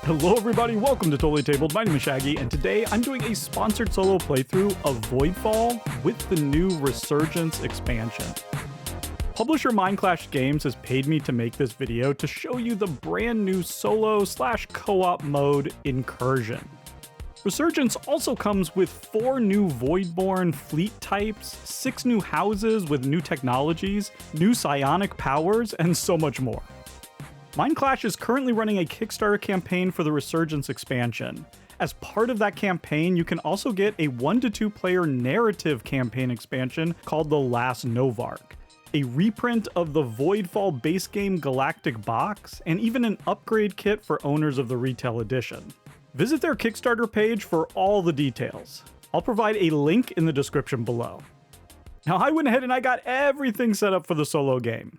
Hello everybody, welcome to Totally Tabled. My name is Shaggy, and today I'm doing a sponsored solo playthrough of Voidfall with the new Resurgence expansion. Publisher Mindclash Games has paid me to make this video to show you the brand new solo/co-op mode, Incursion. Resurgence also comes with 4 new Voidborn fleet types, 6 new houses with new technologies, new psionic powers, and so much more. Mindclash is currently running a Kickstarter campaign for the Resurgence expansion. As part of that campaign, you can also get a 1 to 2 player narrative campaign expansion called The Last Novarch, a reprint of the Voidfall base game Galactic box, and even an upgrade kit for owners of the retail edition. Visit their Kickstarter page for all the details. I'll provide a link in the description below. Now, I went ahead and I got everything set up for the solo game.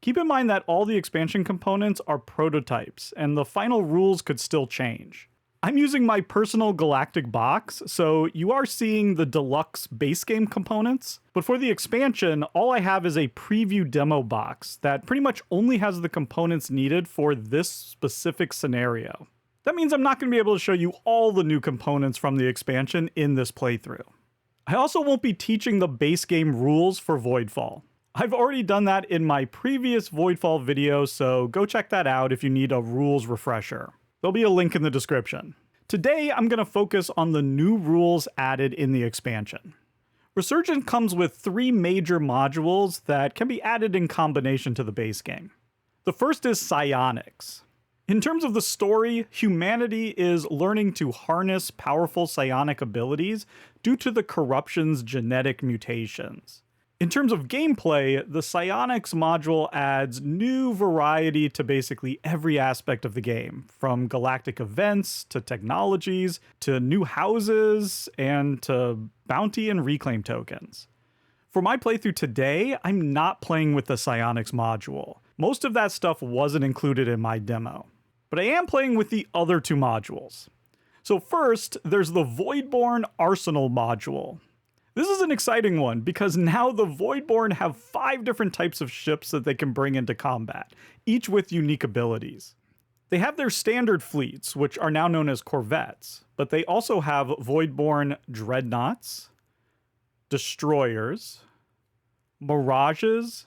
Keep in mind that all the expansion components are prototypes, and the final rules could still change. I'm using my personal Galactic box, so you are seeing the deluxe base game components, but for the expansion, all I have is a preview demo box that pretty much only has the components needed for this specific scenario. That means I'm not going to be able to show you all the new components from the expansion in this playthrough. I also won't be teaching the base game rules for Voidfall. I've already done that in my previous Voidfall video, so go check that out if you need a rules refresher. There'll be a link in the description. Today, I'm going to focus on the new rules added in the expansion. Resurgence comes with 3 major modules that can be added in combination to the base game. The first is Psionics. In terms of the story, humanity is learning to harness powerful psionic abilities due to the corruption's genetic mutations. In terms of gameplay, the Psionics module adds new variety to basically every aspect of the game, from galactic events to technologies to new houses and to bounty and reclaim tokens. For my playthrough today, I'm not playing with the Psionics module. Most of that stuff wasn't included in my demo, but I am playing with the other 2 modules. So first, there's the Voidborn Arsenal module. This is an exciting one because now the Voidborn have 5 different types of ships that they can bring into combat, each with unique abilities. They have their standard fleets, which are now known as corvettes, but they also have Voidborn Dreadnaughts, Destroyers, Mirages,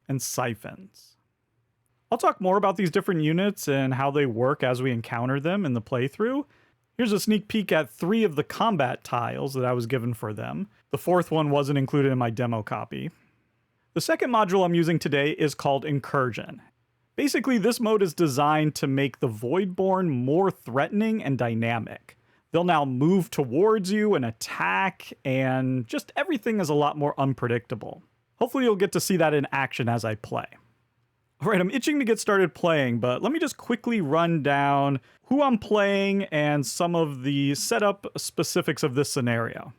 and Siphons. I'll talk more about these different units and how they work as we encounter them in the playthrough. Here's a sneak peek at 3 of the combat tiles that I was given for them. The 4th one wasn't included in my demo copy. The second module I'm using today is called Incursion. Basically, this mode is designed to make the Voidborn more threatening and dynamic. They'll now move towards you and attack, and just everything is a lot more unpredictable. Hopefully you'll get to see that in action as I play. Alright, I'm itching to get started playing, but let me just quickly run down who I'm playing and some of the setup specifics of this scenario.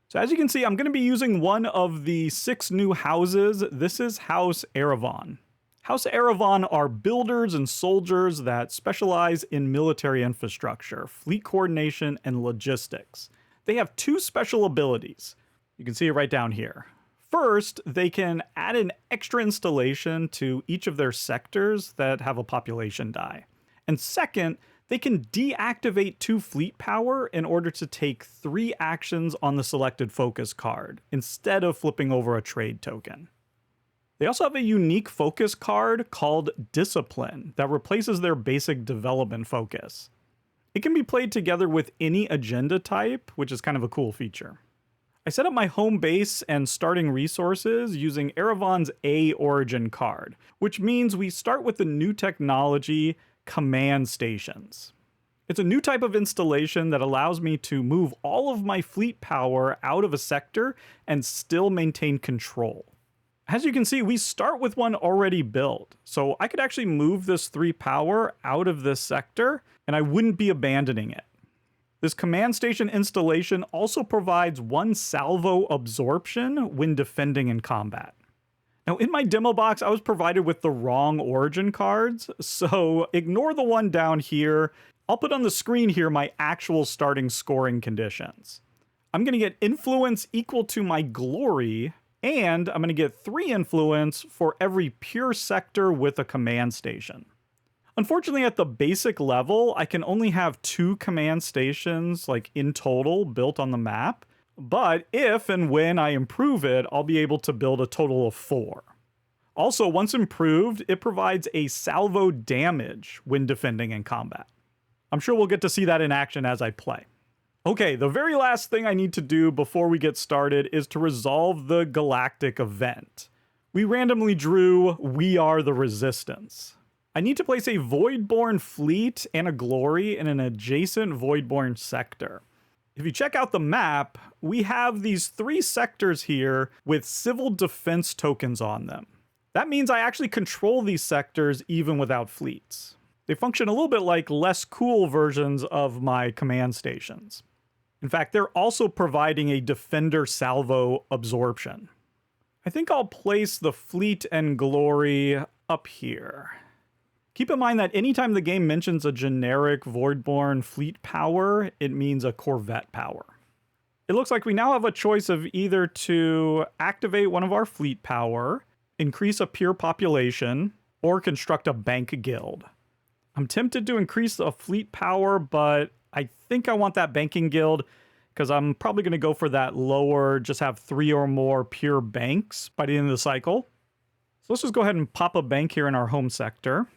So as you can see, I'm going to be using one of the 6 new houses. This is House Erevon. House Erevon are builders and soldiers that specialize in military infrastructure, fleet coordination, and logistics. They have 2 special abilities. You can see it right down here. First, they can add an extra installation to each of their sectors that have a population die. And second, they can deactivate 2 fleet power in order to take 3 actions on the selected focus card, instead of flipping over a trade token. They also have a unique focus card called Discipline that replaces their basic development focus. It can be played together with any agenda type, which is kind of a cool feature. I set up my home base and starting resources using Erevon's A origin card, which means we start with the new technology, command stations. It's a new type of installation that allows me to move all of my fleet power out of a sector and still maintain control. As you can see, we start with one already built, so I could actually move this 3 power out of this sector and I wouldn't be abandoning it. This command station installation also provides 1 salvo absorption when defending in combat. Now in my demo box, I was provided with the wrong origin cards, so ignore the one down here. I'll put on the screen here my actual starting scoring conditions. I'm going to get influence equal to my glory, and I'm going to get 3 influence for every pure sector with a command station. Unfortunately, at the basic level, I can only have 2 command stations, like in total, built on the map. But if and when I improve it, I'll be able to build a total of 4. Also, once improved, it provides a salvo damage when defending in combat. I'm sure we'll get to see that in action as I play. Okay, the very last thing I need to do before we get started is to resolve the Galactic Event. We randomly drew We Are the Resistance. I need to place a Voidborn fleet and a glory in an adjacent Voidborn sector. If you check out the map, we have these 3 sectors here with civil defense tokens on them. That means I actually control these sectors even without fleets. They function a little bit like less cool versions of my command stations. In fact, they're also providing a defender salvo absorption. I think I'll place the fleet and glory up here. Keep in mind that anytime the game mentions a generic Voidborn fleet power, it means a Corvette power. It looks like we now have a choice of either to activate one of our fleet power, increase a peer population, or construct a bank guild. I'm tempted to increase the fleet power, but I think I want that banking guild because I'm probably going to go for that lower, just have 3 or more pure banks by the end of the cycle. So let's just go ahead and pop a bank here in our home sector.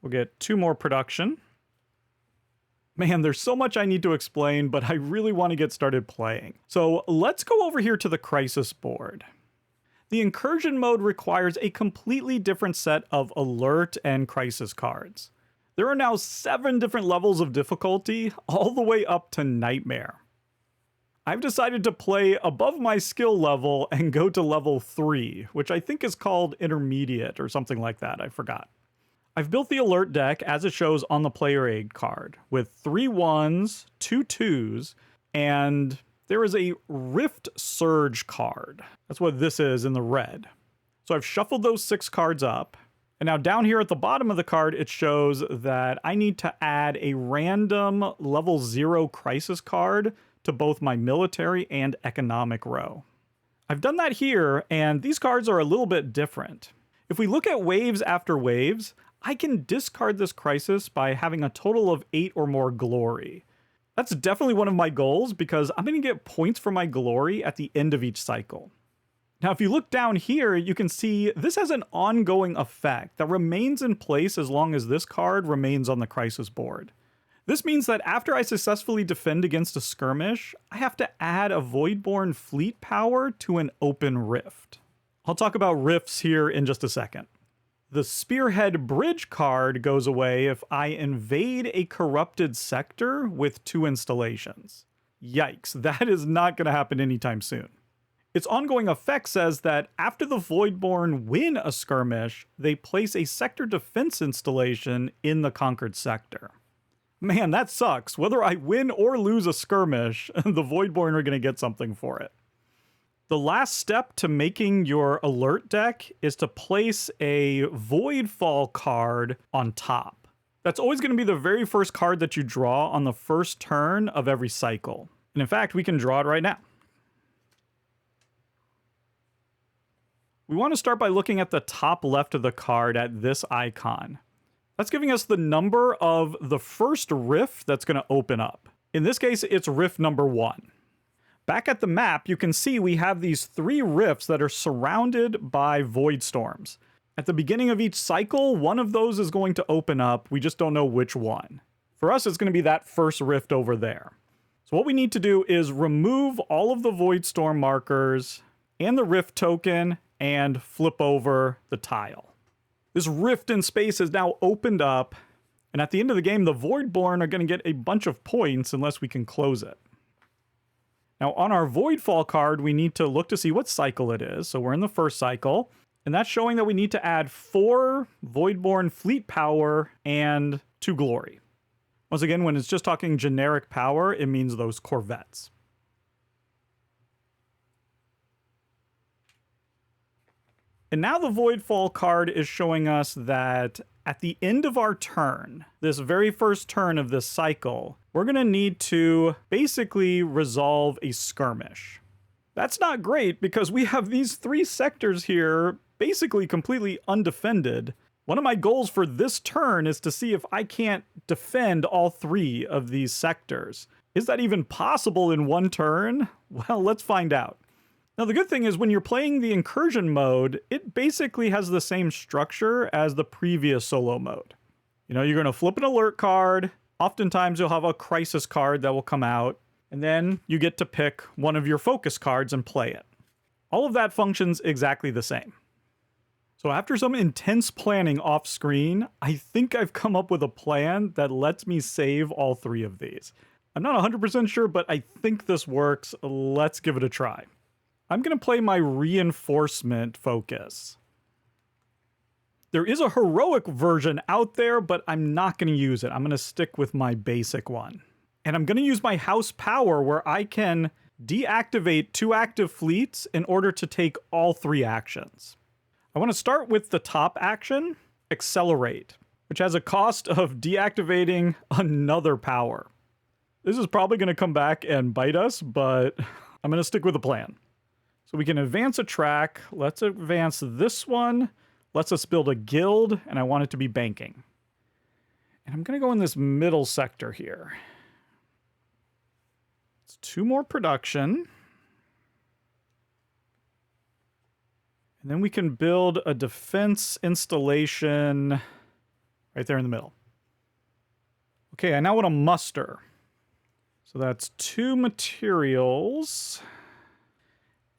We'll get 2 more production. Man, there's so much I need to explain, but I really want to get started playing. So let's go over here to the crisis board. The Incursion mode requires a completely different set of alert and crisis cards. There are now 7 different levels of difficulty, all the way up to Nightmare. I've decided to play above my skill level and go to level 3, which I think is called Intermediate or something like that, I forgot. I've built the alert deck as it shows on the player aid card, with 3 1s, 2 2s, and there is a Rift Surge card. That's what this is in the red. So I've shuffled those 6 cards up, and now down here at the bottom of the card, it shows that I need to add a random level 0 crisis card to both my military and economic row. I've done that here, and these cards are a little bit different. If we look at waves after waves, I can discard this crisis by having a total of 8 or more glory. That's definitely one of my goals because I'm going to get points for my glory at the end of each cycle. Now, if you look down here, you can see this has an ongoing effect that remains in place as long as this card remains on the crisis board. This means that after I successfully defend against a skirmish, I have to add a Voidborn fleet power to an open rift. I'll talk about rifts here in just a second. The Spearhead Bridge card goes away if I invade a corrupted sector with 2 installations. Yikes, that is not going to happen anytime soon. Its ongoing effect says that after the Voidborn win a skirmish, they place a sector defense installation in the conquered sector. Man, that sucks. Whether I win or lose a skirmish, the Voidborn are going to get something for it. The last step to making your alert deck is to place a Voidfall card on top. That's always going to be the very first card that you draw on the first turn of every cycle. And in fact, we can draw it right now. We want to start by looking at the top left of the card at this icon. That's giving us the number of the first rift that's going to open up. In this case, it's rift number 1. Back at the map, you can see we have these 3 rifts that are surrounded by void storms. At the beginning of each cycle, one of those is going to open up. We just don't know which one. For us, it's going to be that first rift over there. So what we need to do is remove all of the void storm markers and the rift token and flip over the tile. This rift in space has now opened up, and at the end of the game, the Voidborn are going to get a bunch of points unless we can close it. Now on our Voidfall card, we need to look to see what cycle it is. So we're in the first cycle, and that's showing that we need to add 4 Voidborn fleet power and 2 glory. Once again, when it's just talking generic power, it means those corvettes. And now the Voidfall card is showing us that at the end of our turn, this very first turn of this cycle, we're going to need to basically resolve a skirmish. That's not great because we have these 3 sectors here basically completely undefended. One of my goals for this turn is to see if I can't defend all 3 of these sectors. Is that even possible in one turn? Well, let's find out. Now, the good thing is when you're playing the Incursion mode, it basically has the same structure as the previous solo mode. You know, you're going to flip an alert card. Oftentimes, you'll have a crisis card that will come out, and then you get to pick one of your focus cards and play it. All of that functions exactly the same. So after some intense planning off screen, I think I've come up with a plan that lets me save all 3 of these. I'm not 100% sure, but I think this works. Let's give it a try. I'm going to play my reinforcement focus. There is a heroic version out there, but I'm not going to use it. I'm going to stick with my basic one. And I'm going to use my house power where I can deactivate 2 active fleets in order to take all 3 actions. I want to start with the top action, Accelerate, which has a cost of deactivating another power. This is probably going to come back and bite us, but I'm going to stick with the plan. So we can advance a track. Let's advance this one. Let's us build a guild, and I want it to be banking. And I'm going to go in this middle sector here. It's 2 more production. And then we can build a defense installation right there in the middle. Okay, I now want to muster. So that's 2 materials.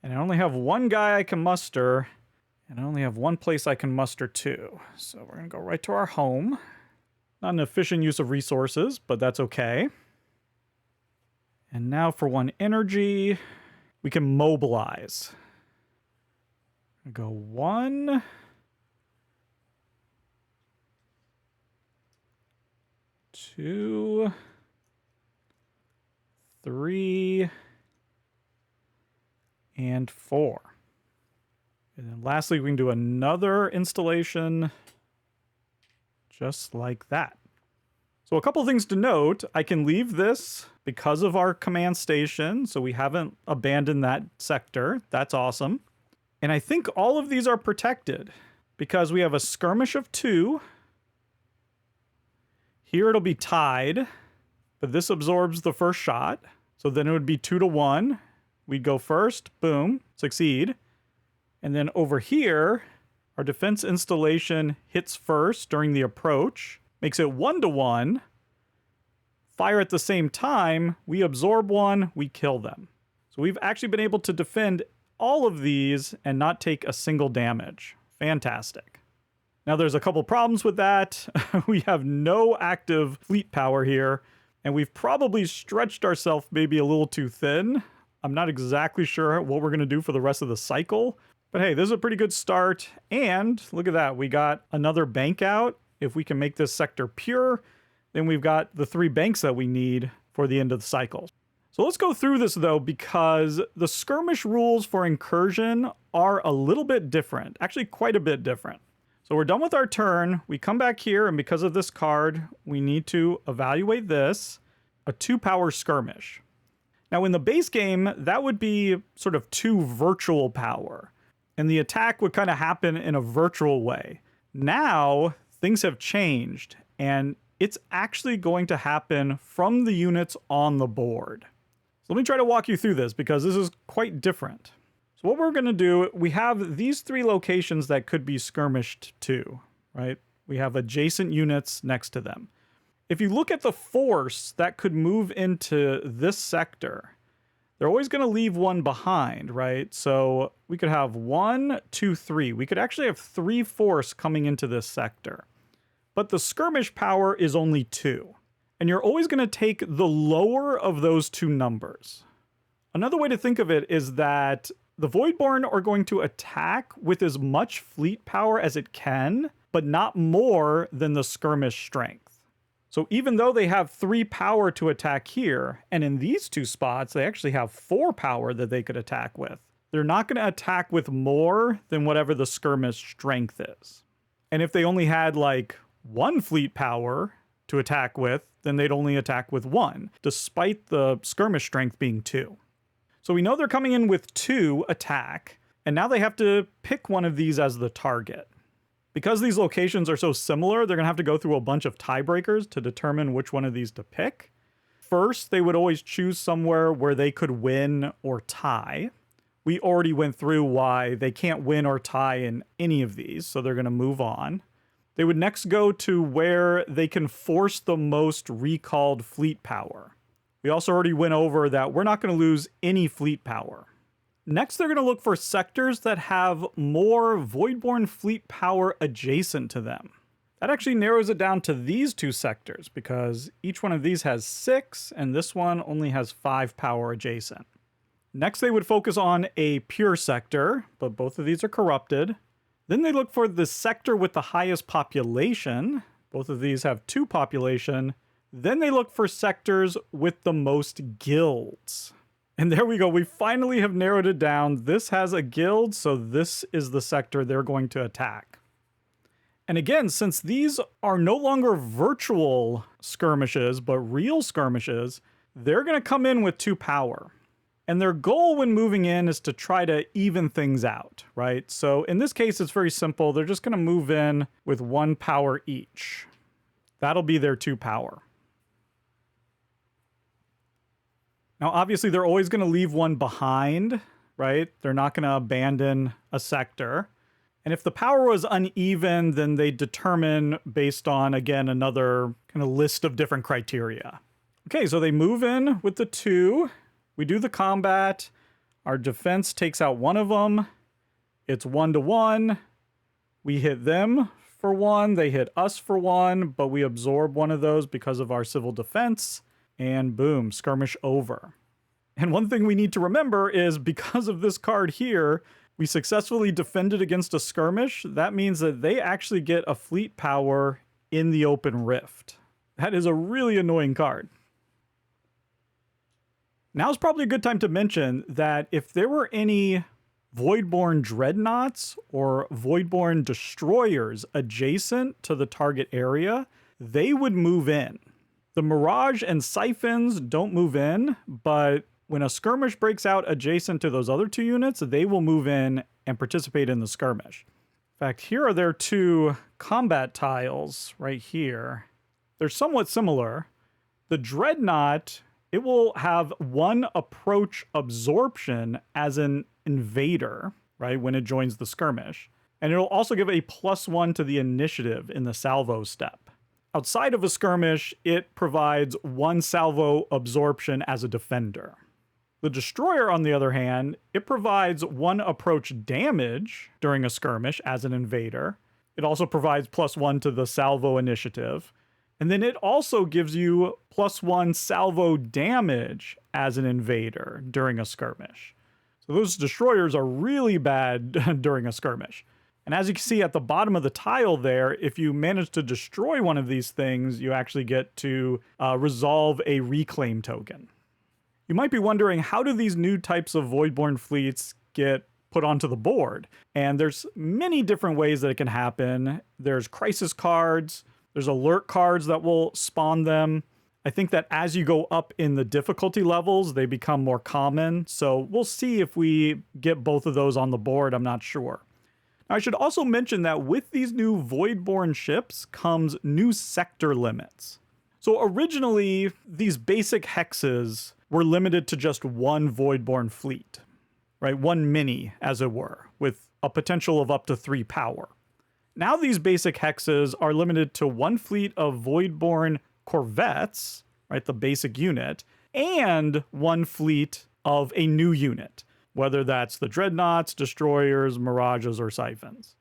And I only have 1 guy I can muster. And I only have 1 place I can muster 2. So we're going to go right to our home. Not an efficient use of resources, but that's okay. And now for 1 energy, we can mobilize. Go 1. 2. 3. And 4. And then lastly, we can do another installation just like that. So a couple things to note. I can leave this because of our command station, so we haven't abandoned that sector. That's awesome. And I think all of these are protected because we have a skirmish of 2. Here it'll be tied, but this absorbs the first shot. So then it would be 2 to 1. We'd go first, boom, succeed. And then over here, our defense installation hits first during the approach, makes it 1 to 1. Fire at the same time, we absorb 1, we kill them. So we've actually been able to defend all of these and not take a single damage. Fantastic. Now there's a couple problems with that. We have no active fleet power here, and we've probably stretched ourselves maybe a little too thin. I'm not exactly sure what we're going to do for the rest of the cycle, but hey, this is a pretty good start. And look at that, we got another bank out. If we can make this sector pure, then we've got the 3 banks that we need for the end of the cycle. So let's go through this though, because the skirmish rules for Incursion are a little bit different, actually quite a bit different. So we're done with our turn. We come back here, and because of this card, we need to evaluate this, a 2-power skirmish. Now in the base game, that would be sort of 2 virtual power, and the attack would kind of happen in a virtual way. Now things have changed, and it's actually going to happen from the units on the board. So let me try to walk you through this because this is quite different. So what we're going to do, we have these 3 locations that could be skirmished to, right? We have adjacent units next to them. If you look at the force that could move into this sector, they're always going to leave 1 behind, right? So we could have 1, 2, 3. We could actually have 3 force coming into this sector. But the skirmish power is only 2. And you're always going to take the lower of those 2 numbers. Another way to think of it is that the Voidborn are going to attack with as much fleet power as it can, but not more than the skirmish strength. So even though they have 3 power to attack here, and in these 2 spots, they actually have 4 power that they could attack with, they're not going to attack with more than whatever the skirmish strength is. And if they only had like 1 fleet power to attack with, then they'd only attack with 1, despite the skirmish strength being 2. So we know they're coming in with 2 attack, and now they have to pick one of these as the target. Because these locations are so similar, they're going to have to go through a bunch of tiebreakers to determine which one of these to pick. First, they would always choose somewhere where they could win or tie. We already went through why they can't win or tie in any of these, so they're going to move on. They would next go to where they can force the most recalled fleet power. We also already went over that we're not going to lose any fleet power. Next, they're going to look for sectors that have more Voidborn fleet power adjacent to them. That actually narrows it down to these two sectors because each one of these has 6 and this one only has 5 power adjacent. Next, they would focus on a pure sector, but both of these are corrupted. Then they look for the sector with the highest population. Both of these have 2 population. Then they look for sectors with the most guilds. And there we go. We finally have narrowed it down. This has a guild, so this is the sector they're going to attack. And again, since these are no longer virtual skirmishes, but real skirmishes, they're going to come in with 2 power. And their goal when moving in is to try to even things out, right? So in this case, it's very simple. They're just going to move in with 1 power each. That'll be their 2 power. Now, obviously, they're always going to leave one behind, right? They're not going to abandon a sector. And if the power was uneven, then they determine based on, again, another kind of list of different criteria. Okay, so they move in with the 2. We do the combat. Our defense takes out one of them. It's 1-to-1. We hit them for 1. They hit us for 1, but we absorb one of those because of our civil defense. And boom, skirmish over. And one thing we need to remember is because of this card here, we successfully defended against a skirmish. That means that they actually get a fleet power in the open rift. That is a really annoying card. Now's probably a good time to mention that if there were any Voidborn Dreadnaughts or Voidborn Destroyers adjacent to the target area, they would move in. The Mirage and Siphons don't move in, but when a skirmish breaks out adjacent to those other 2 units, they will move in and participate in the skirmish. In fact, here are their 2 combat tiles right here. They're somewhat similar. The Dreadnought, it will have 1 approach absorption as an invader, right, when it joins the skirmish. And it'll also give a +1 to the initiative in the salvo step. Outside of a skirmish, it provides 1 salvo absorption as a defender. The Destroyer, on the other hand, it provides 1 approach damage during a skirmish as an invader. It also provides +1 to the salvo initiative. And then it also gives you +1 salvo damage as an invader during a skirmish. So those Destroyers are really bad during a skirmish. And as you can see at the bottom of the tile there, if you manage to destroy one of these things, you actually get to resolve a reclaim token. You might be wondering, how do these new types of Voidborn fleets get put onto the board? And there's many different ways that it can happen. There's crisis cards, there's alert cards that will spawn them. I think that as you go up in the difficulty levels, they become more common. So we'll see if we get both of those on the board, I'm not sure. I should also mention that with these new Voidborn ships comes new sector limits. So originally, these basic hexes were limited to just 1 Voidborn fleet, right? 1 mini, as it were, with a potential of up to 3 power. Now these basic hexes are limited to 1 fleet of Voidborn corvettes, right? The basic unit, and 1 fleet of a new unit, whether that's the Dreadnaughts, Destroyers, Mirages, or Siphons.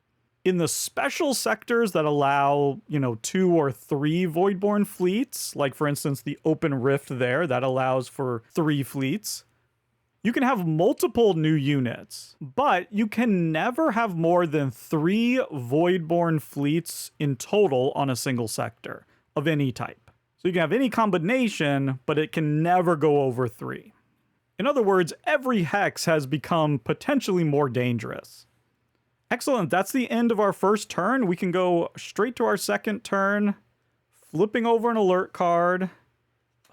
In the special sectors that allow, 2 or 3 Voidborn fleets, like for instance the Open Rift there, that allows for 3 fleets, you can have multiple new units, but you can never have more than 3 Voidborn fleets in total on a single sector of any type. So you can have any combination, but it can never go over 3. In other words, every hex has become potentially more dangerous. Excellent, that's the end of our first turn. We can go straight to our second turn, flipping over an alert card.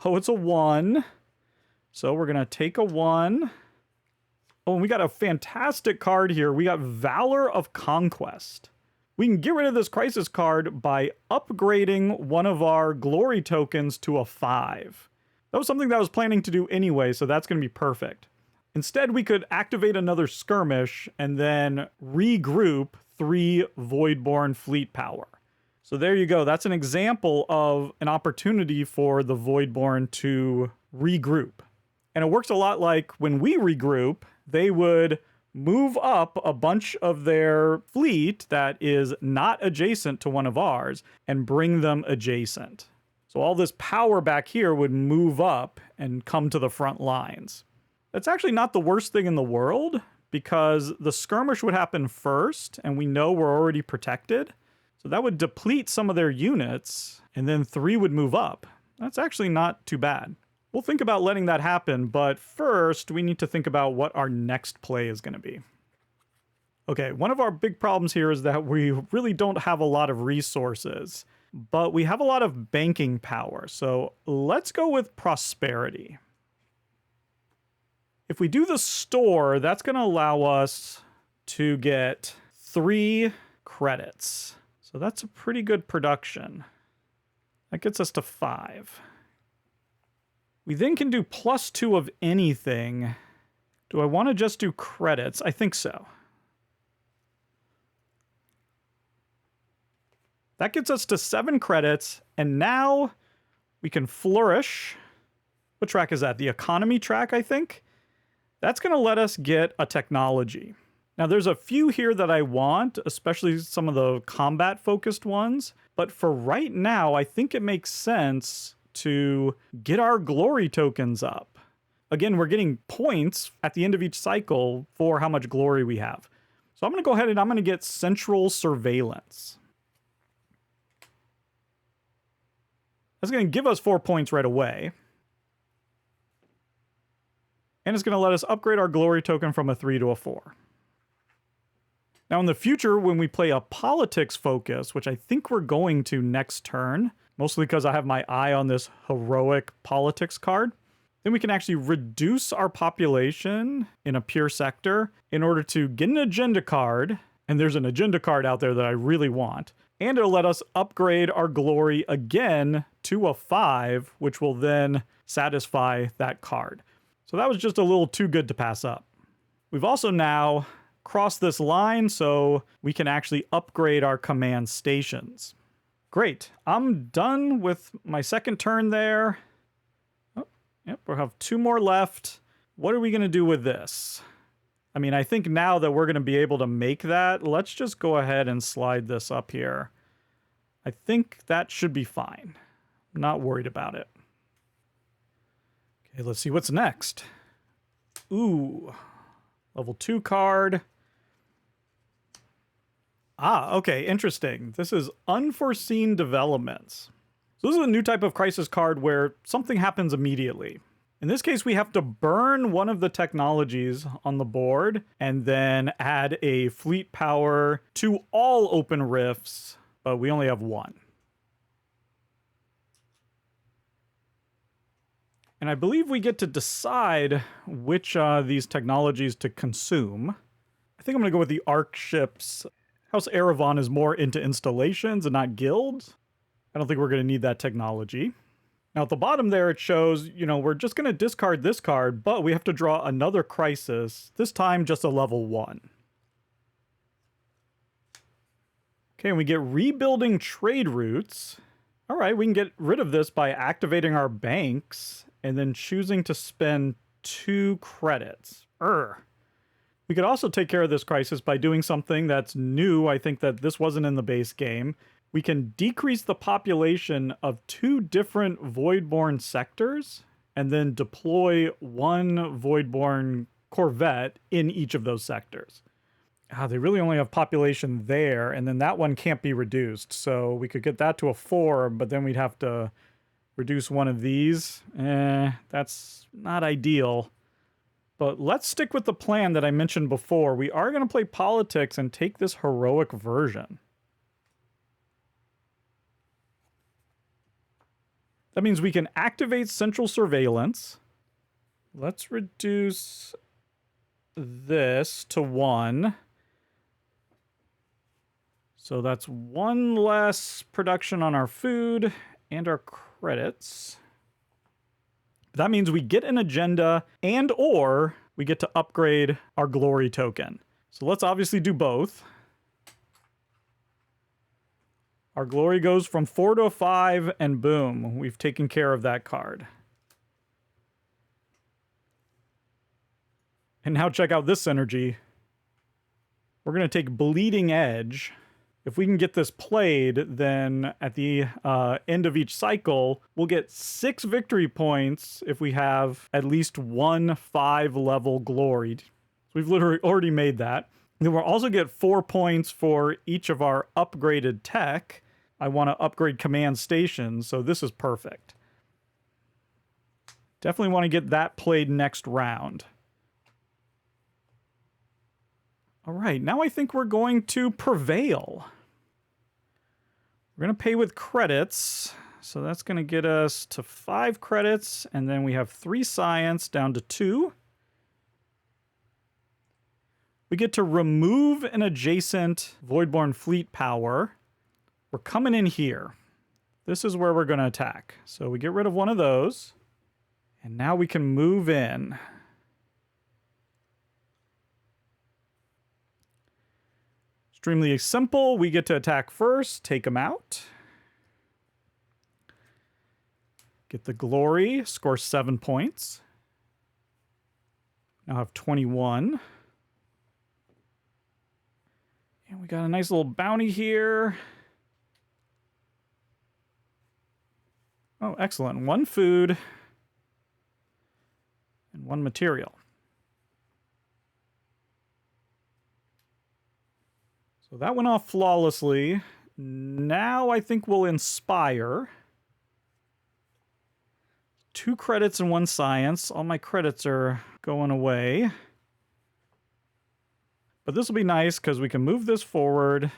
Oh, it's a 1. So we're going to take a 1. Oh, and we got a fantastic card here. We got Valor of Conquest. We can get rid of this crisis card by upgrading one of our glory tokens to a 5. That was something that I was planning to do anyway, so that's going to be perfect. Instead, we could activate another skirmish and then regroup 3 Voidborn fleet power. So there you go. That's an example of an opportunity for the Voidborn to regroup. And it works a lot like when we regroup, they would move up a bunch of their fleet that is not adjacent to one of ours and bring them adjacent. So all this power back here would move up and come to the front lines. That's actually not the worst thing in the world, because the skirmish would happen first, and we know we're already protected. So that would deplete some of their units, and then 3 would move up. That's actually not too bad. We'll think about letting that happen, but first we need to think about what our next play is going to be. Okay, one of our big problems here is that we really don't have a lot of resources, but we have a lot of banking power. So let's go with prosperity. If we do the store, that's going to allow us to get 3 credits. So that's a pretty good production. That gets us to 5. We then can do +2 of anything. Do I want to just do credits? I think so. That gets us to 7 credits, and now we can flourish. What track is that? The economy track, I think? That's going to let us get a technology. Now, there's a few here that I want, especially some of the combat-focused ones. But for right now, I think it makes sense to get our glory tokens up. Again, we're getting points at the end of each cycle for how much glory we have. So I'm going to go ahead and I'm going to get central surveillance. That's going to give us 4 points right away. And it's going to let us upgrade our glory token from a 3 to a 4. Now in the future, when we play a politics focus, which I think we're going to next turn, mostly because I have my eye on this heroic politics card, then we can actually reduce our population in a pure sector in order to get an agenda card. And there's an agenda card out there that I really want. And it'll let us upgrade our glory again to a 5, which will then satisfy that card. So that was just a little too good to pass up. We've also now crossed this line so we can actually upgrade our command stations. Great. I'm done with my second turn there. Oh, yep, we'll have 2 more left. What are we going to do with this? I mean, I think now that we're going to be able to make that, let's just go ahead and slide this up here. I think that should be fine. I'm not worried about it. Okay, let's see what's next. Ooh, level 2 card. Ah, okay, interesting. This is unforeseen developments. So this is a new type of crisis card where something happens immediately. In this case, we have to burn one of the technologies on the board and then add a fleet power to all open rifts, but we only have 1. And I believe we get to decide which these technologies to consume. I think I'm going to go with the Arc ships. House Erevon is more into installations and not guilds. I don't think we're going to need that technology. Now at the bottom there it shows, we're just going to discard this card, but we have to draw another crisis, this time just a level 1. Okay, and we get rebuilding trade routes. All right, we can get rid of this by activating our banks and then choosing to spend 2 credits. We could also take care of this crisis by doing something that's new. I think that this wasn't in the base game. We can decrease the population of 2 different Voidborn sectors and then deploy 1 Voidborn corvette in each of those sectors. They really only have population there, and then that one can't be reduced. So we could get that to a 4, but then we'd have to reduce one of these. That's not ideal. But let's stick with the plan that I mentioned before. We are going to play politics and take this heroic version. That means we can activate central surveillance. Let's reduce this to 1. So that's one less production on our food and our credits. That means we get an agenda and or we get to upgrade our glory token. So let's obviously do both. Our glory goes from 4 to a 5 and boom, we've taken care of that card. And now check out this synergy. We're going to take Bleeding Edge. If we can get this played, then at the end of each cycle, we'll get 6 victory points if we have at least one 5-level glory. So we've literally already made that. Then we'll also get 4 points for each of our upgraded tech. I want to upgrade command stations, so this is perfect. Definitely want to get that played next round. All right, now I think we're going to prevail. We're going to pay with credits, so that's going to get us to 5 credits, and then we have 3 science down to 2. We get to remove an adjacent Voidborn fleet power. We're coming in here. This is where we're going to attack. So we get rid of one of those, and now we can move in. Extremely simple. We get to attack first, take them out. Get the glory, score 7 points. Now have 21. And we got a nice little bounty here. Oh, excellent. 1 food and 1 material. So that went off flawlessly. Now I think we'll inspire. 2 credits and 1 science. All my credits are going away. But this will be nice because we can move this forward.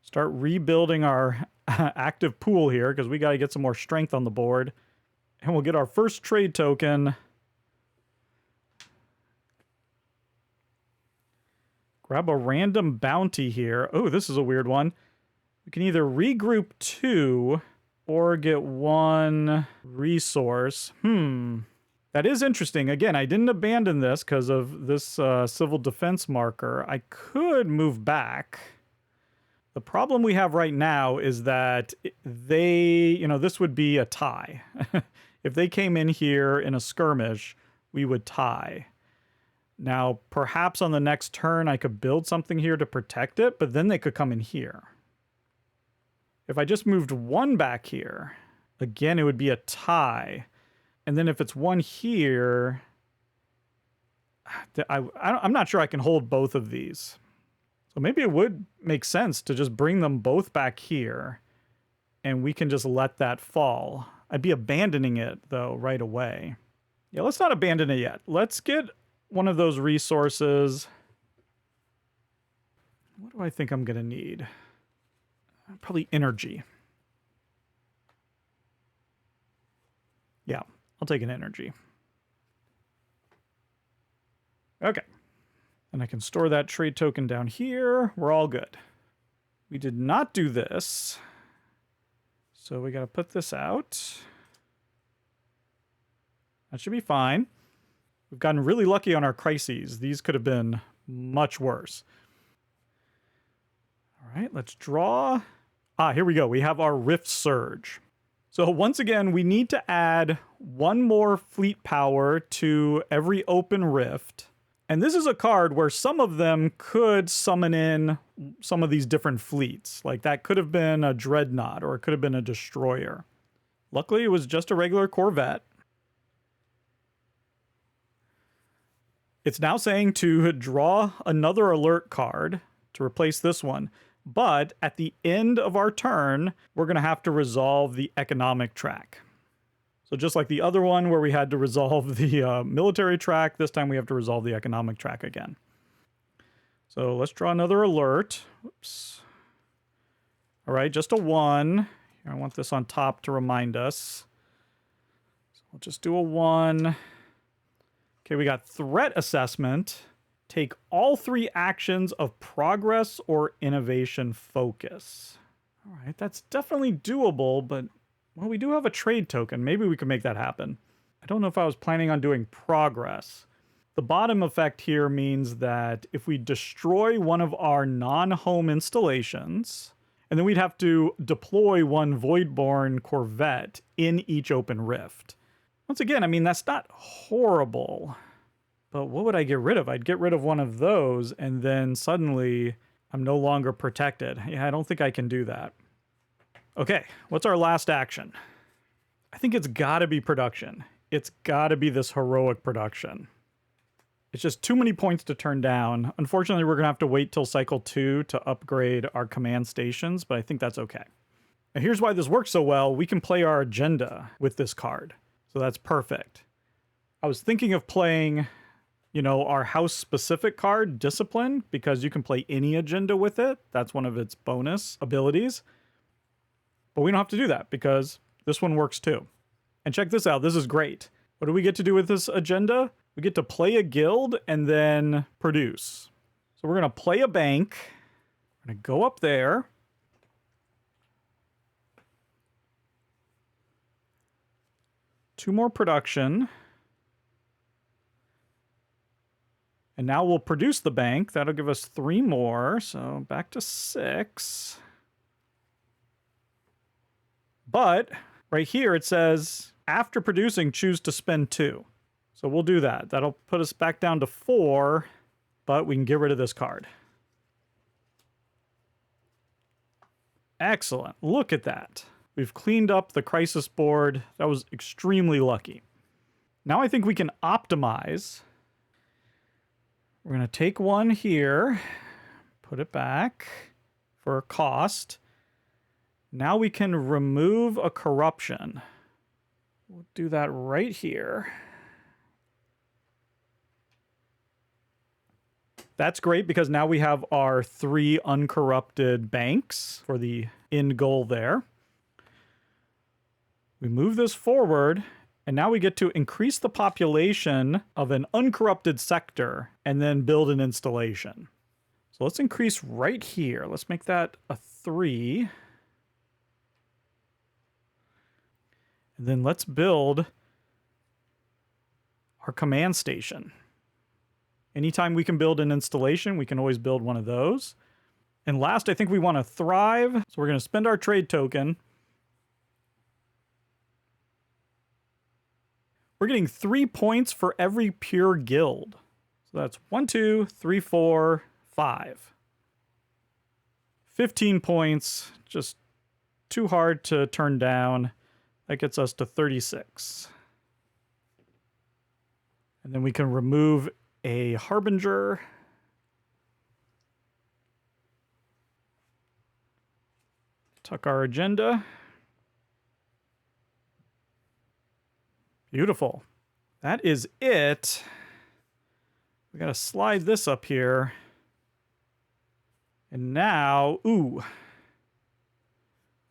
Start rebuilding our active pool here because we got to get some more strength on the board. And we'll get our first trade token. Grab a random bounty here. Oh, this is a weird one. We can either regroup 2 or get 1 resource. That is interesting. Again, I didn't abandon this because of this civil defense marker. I could move back. The problem we have right now is that this would be a tie. If they came in here in a skirmish, we would tie. Now, perhaps on the next turn, I could build something here to protect it, but then they could come in here. If I just moved 1 back here, again, it would be a tie. And then if it's 1 here, I'm not sure I can hold both of these. So maybe it would make sense to just bring them both back here, and we can just let that fall. I'd be abandoning it, though, right away. Yeah, let's not abandon it yet. Let's get one of those resources. What do I think I'm going to need? Probably energy. Yeah, I'll take an energy. Okay. And I can store that trade token down here. We're all good. We did not do this. So we got to put this out. That should be fine. We've gotten really lucky on our crises. These could have been much worse. All right, let's draw. Here we go. We have our Rift Surge. So once again, we need to add 1 more fleet power to every open rift. And this is a card where some of them could summon in some of these different fleets. Like that could have been a Dreadnought or it could have been a Destroyer. Luckily, it was just a regular Corvette. It's now saying to draw another alert card to replace this one. But at the end of our turn, we're going to have to resolve the economic track. So just like the other one where we had to resolve the military track, this time we have to resolve the economic track again. So let's draw another alert. Whoops. All right, just a 1. Here, I want this on top to remind us. So we'll just do a 1. Okay, we got threat assessment. Take all 3 actions of progress or innovation focus. All right, that's definitely doable, but, well, we do have a trade token. Maybe we can make that happen. I don't know if I was planning on doing progress. The bottom effect here means that if we destroy one of our non-home installations, and then we'd have to deploy one Voidborn Corvette in each open rift. Once again, I mean, that's not horrible. But what would I get rid of? I'd get rid of one of those, and then suddenly I'm no longer protected. Yeah, I don't think I can do that. Okay, what's our last action? I think it's gotta be production. It's gotta be this heroic production. It's just too many points to turn down. Unfortunately, we're gonna have to wait till cycle 2 to upgrade our command stations, but I think that's okay. Now here's why this works so well. We can play our agenda with this card. So that's perfect. I was thinking of playing, you know, our house-specific card, Discipline, because you can play any agenda with it. That's one of its bonus abilities. But we don't have to do that because this one works too. And check this out. This is great. What do we get to do with this agenda? We get to play a guild and then produce. So we're going to play a bank. We're going to go up there. Two more production. And now we'll produce the bank. That'll give us 3 more. So back to 6. But right here it says, after producing, choose to spend 2. So we'll do that. That'll put us back down to 4, but we can get rid of this card. Excellent. Look at that. We've cleaned up the crisis board. That was extremely lucky. Now I think we can optimize. We're going to take one here, put it back for a cost. Now we can remove a corruption. We'll do that right here. That's great because now we have our 3 uncorrupted banks for the end goal there. We move this forward, and now we get to increase the population of an uncorrupted sector and then build an installation. So let's increase right here. Let's make that a 3. And then let's build our command station. Anytime we can build an installation, we can always build one of those. And last, I think we want to thrive. So we're going to spend our trade token. We're getting 3 points for every pure guild. So that's 1, 2, 3, 4, 5. 15 points, just too hard to turn down. That gets us to 36. And then we can remove a Harbinger. Tuck our agenda. Beautiful. That is it. We gotta slide this up here. And now, we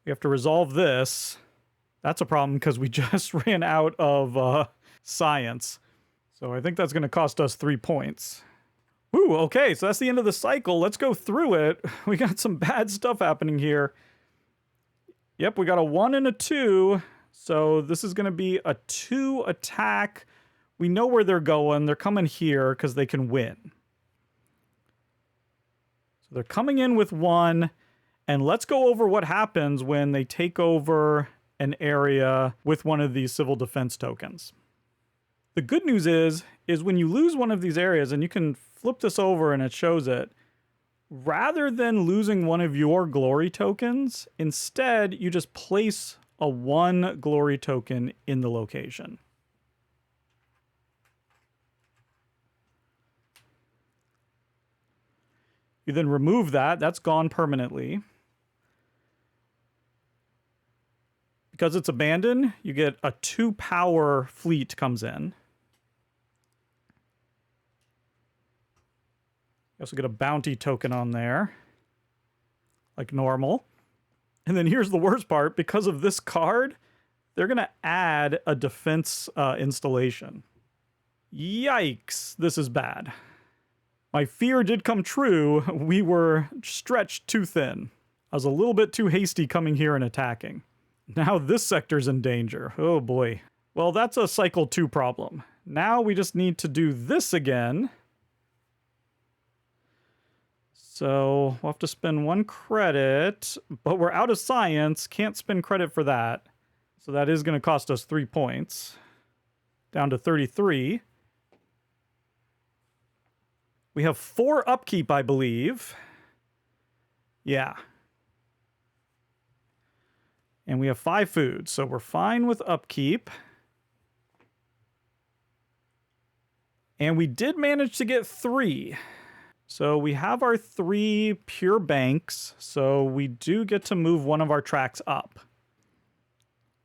have to resolve this. That's a problem because we just ran out of science. So I think that's going to cost us 3 points. Ooh, okay, so that's the end of the cycle. Let's go through it. We got some bad stuff happening here. Yep, we got a 1 and a 2. So this is going to be a 2 attack. We know where they're going. They're coming here because they can win. So they're coming in with 1. And let's go over what happens when they take over an area with one of these civil defense tokens. The good news is when you lose one of these areas, and you can flip this over and it shows it, rather than losing one of your glory tokens, instead you just place a 1 glory token in the location. You then remove that. That's gone permanently. Because it's abandoned, you get a 2 power fleet comes in. You also get a bounty token on there, like normal. And then here's the worst part. Because of this card, they're going to add a defense installation. Yikes, this is bad. My fear did come true. We were stretched too thin. I was a little bit too hasty coming here and attacking. Now this sector's in danger. Oh boy. Well, that's a cycle 2 problem. Now we just need to do this again. So we'll have to spend 1 credit, but we're out of science. Can't spend credit for that. So that is going to cost us 3 points. Down to 33. We have 4 upkeep, I believe. Yeah. And we have 5 food, so we're fine with upkeep. And we did manage to get 3. So we have our 3 pure banks, so we do get to move one of our tracks up.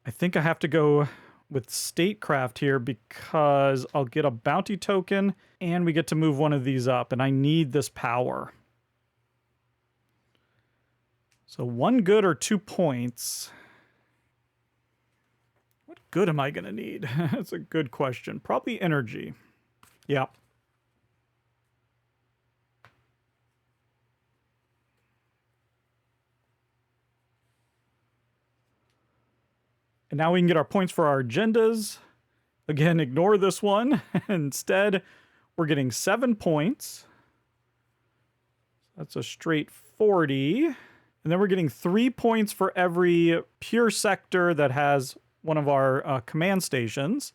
I think I have to go with statecraft here because I'll get a bounty token and we get to move one of these up, and I need this power. So 1 good or 2 points. What good am I going to need? That's a good question. Probably energy. Yeah. And now we can get our points for our agendas. Again, ignore this one. Instead, we're getting 7 points. That's a straight 40. And then we're getting 3 points for every pure sector that has one of our command stations.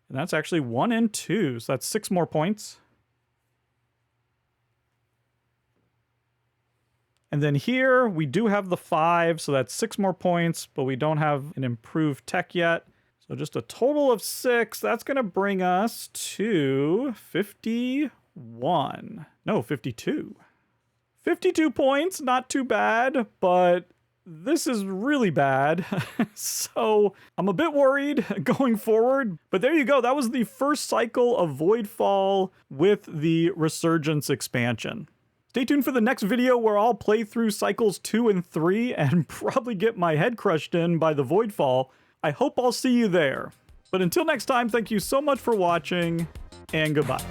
And that's actually 1 and 2. So that's 6 more points. And then here we do have the 5, so that's 6 more points, but we don't have an improved tech yet. So just a total of 6. That's going to bring us to 51. No, 52. 52 points, not too bad, but this is really bad. So I'm a bit worried going forward. But there you go. That was the first cycle of Voidfall with the Resurgence expansion. Stay tuned for the next video where I'll play through cycles 2 and 3 and probably get my head crushed in by the Voidfall. I hope I'll see you there. But until next time, thank you so much for watching, and goodbye.